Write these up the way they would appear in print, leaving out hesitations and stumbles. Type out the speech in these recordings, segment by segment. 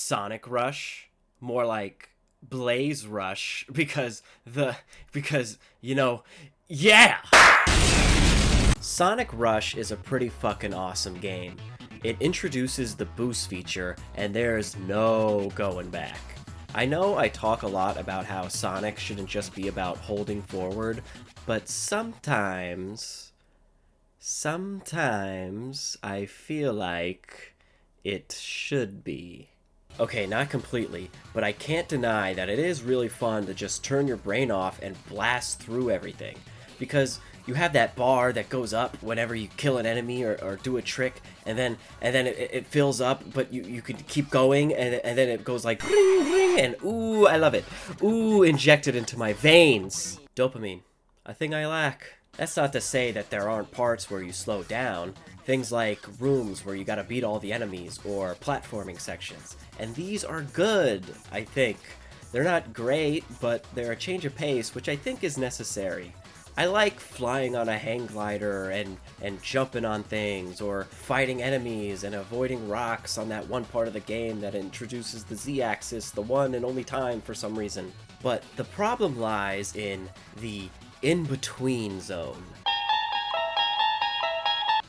Sonic Rush, more like Blaze Rush, because you know, yeah! Sonic Rush is a pretty fucking awesome game. It introduces the boost feature, and there's no going back. I know I talk a lot about how Sonic shouldn't just be about holding forward, but sometimes I feel like it should be. Okay, not completely, but I can't deny that it is really fun to just turn your brain off and blast through everything. Because you have that bar that goes up whenever you kill an enemy or do a trick, and then it fills up, but you could keep going, and then it goes like ring, ring, and ooh, I love it. Ooh, injected into my veins. Dopamine, a thing I lack. That's not to say that there aren't parts where you slow down. Things like rooms where you gotta beat all the enemies, or platforming sections. And these are good, I think. They're not great, but they're a change of pace, which I think is necessary. I like flying on a hang glider and jumping on things, or fighting enemies and avoiding rocks on that one part of the game that introduces the Z-axis the one and only time for some reason. But the problem lies in the in-between zone.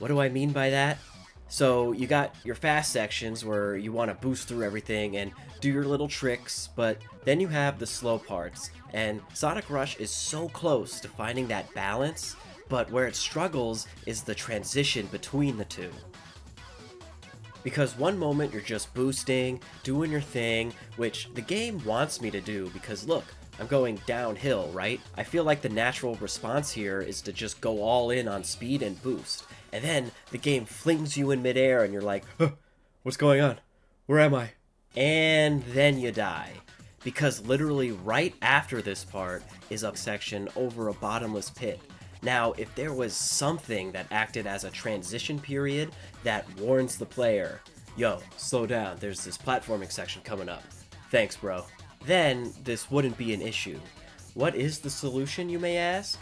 What do I mean by that? So you got your fast sections where you want to boost through everything and do your little tricks, but then you have the slow parts, and Sonic Rush is so close to finding that balance, but where it struggles is the transition between the two. Because one moment you're just boosting, doing your thing, which the game wants me to do because look, I'm going downhill, right? I feel like the natural response here is to just go all in on speed and boost. And then the game flings you in midair and you're like, huh, what's going on? Where am I? And then you die. Because literally right after this part is a section over a bottomless pit. Now, if there was something that acted as a transition period that warns the player, yo, slow down, there's this platforming section coming up. Thanks, bro. Then this wouldn't be an issue. What is the solution, you may ask?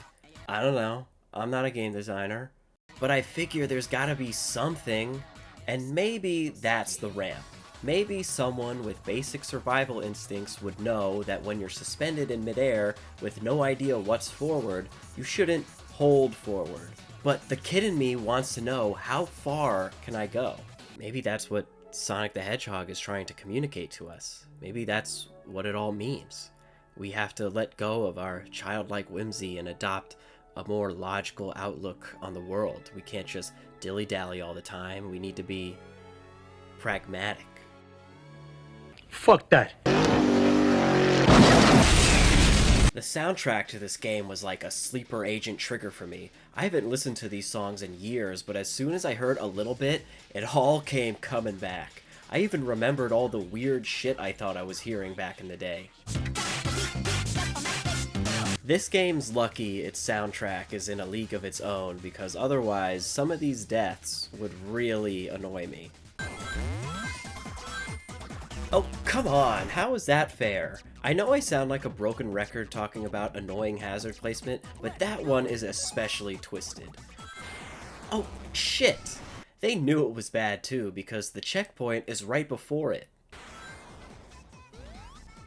I don't know. I'm not a game designer. But I figure there's gotta be something, and maybe that's the ramp. Maybe someone with basic survival instincts would know that when you're suspended in midair with no idea what's forward, you shouldn't hold forward. But the kid in me wants to know, how far can I go? Maybe that's what Sonic the Hedgehog is trying to communicate to us. Maybe that's what it all means. We have to let go of our childlike whimsy and adopt a more logical outlook on the world. We can't just dilly-dally all the time. We need to be pragmatic. Fuck that. The soundtrack to this game was like a sleeper agent trigger for me. I haven't listened to these songs in years, but as soon as I heard a little bit, it all came coming back. I even remembered all the weird shit I thought I was hearing back in the day. This game's lucky its soundtrack is in a league of its own, because otherwise some of these deaths would really annoy me. Oh, come on, how is that fair? I know I sound like a broken record talking about annoying hazard placement, but that one is especially twisted. Oh, shit! They knew it was bad too, because the checkpoint is right before it.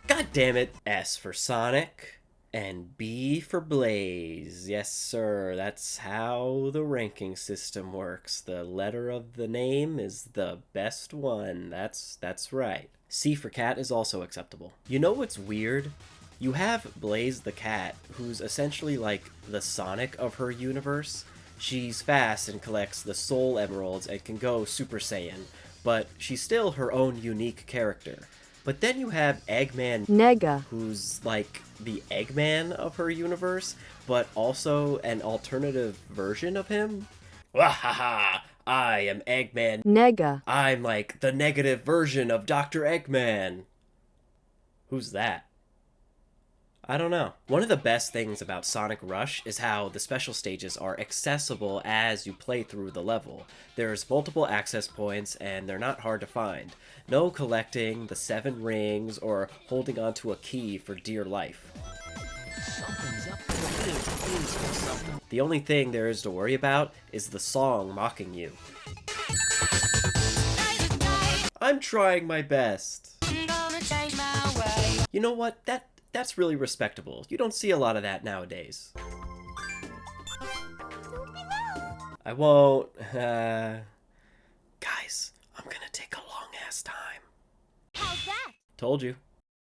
God damn it! S for Sonic. And B for Blaze. Yes, sir. That's how the ranking system works. The letter of the name is the best one. That's right. C for Cat is also acceptable. You know what's weird? You have Blaze the cat, who's essentially like the Sonic of her universe. She's fast and collects the Soul Emeralds and can go Super Saiyan, but she's still her own unique character. But then you have Eggman Nega, who's like the Eggman of her universe, but also an alternative version of him. Wahaha! I am Eggman Nega. I'm like the negative version of Dr. Eggman. Who's that? I don't know. One of the best things about Sonic Rush is how the special stages are accessible as you play through the level. There's multiple access points and they're not hard to find. No collecting the 7 rings or holding onto a key for dear life. The only thing there is to worry about is the song mocking you. I'm trying my best. You know what? That's really respectable. You don't see a lot of that nowadays. I won't. Guys, I'm gonna take a long ass time. How's that? Told you.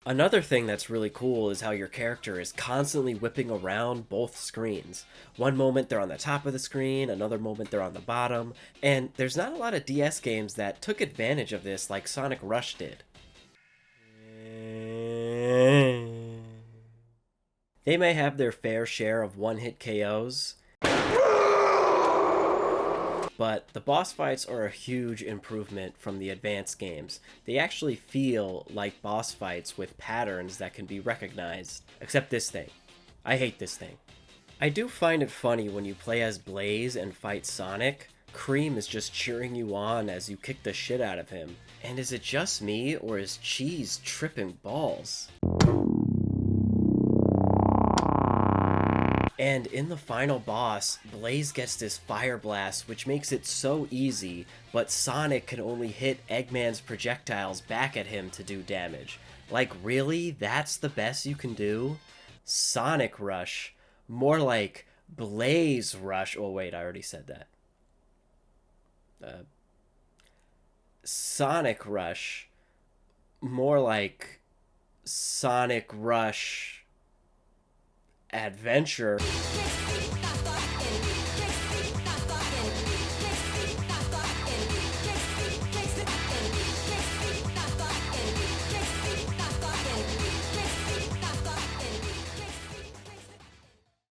Another thing that's really cool is how your character is constantly whipping around both screens. One moment they're on the top of the screen, another moment they're on the bottom, and there's not a lot of DS games that took advantage of this like Sonic Rush did. They may have their fair share of one-hit KOs, but the boss fights are a huge improvement from the advanced games. They actually feel like boss fights with patterns that can be recognized. Except this thing. I hate this thing. I do find it funny when you play as Blaze and fight Sonic. Cream is just cheering you on as you kick the shit out of him. And is it just me, or is Cheese tripping balls? And in the final boss, Blaze gets this Fire Blast, which makes it so easy, but Sonic can only hit Eggman's projectiles back at him to do damage. Like, really? That's the best you can do? Sonic Rush. More like Blaze Rush. Oh, wait, I already said that. Sonic Rush. More like Sonic Rush Adventure.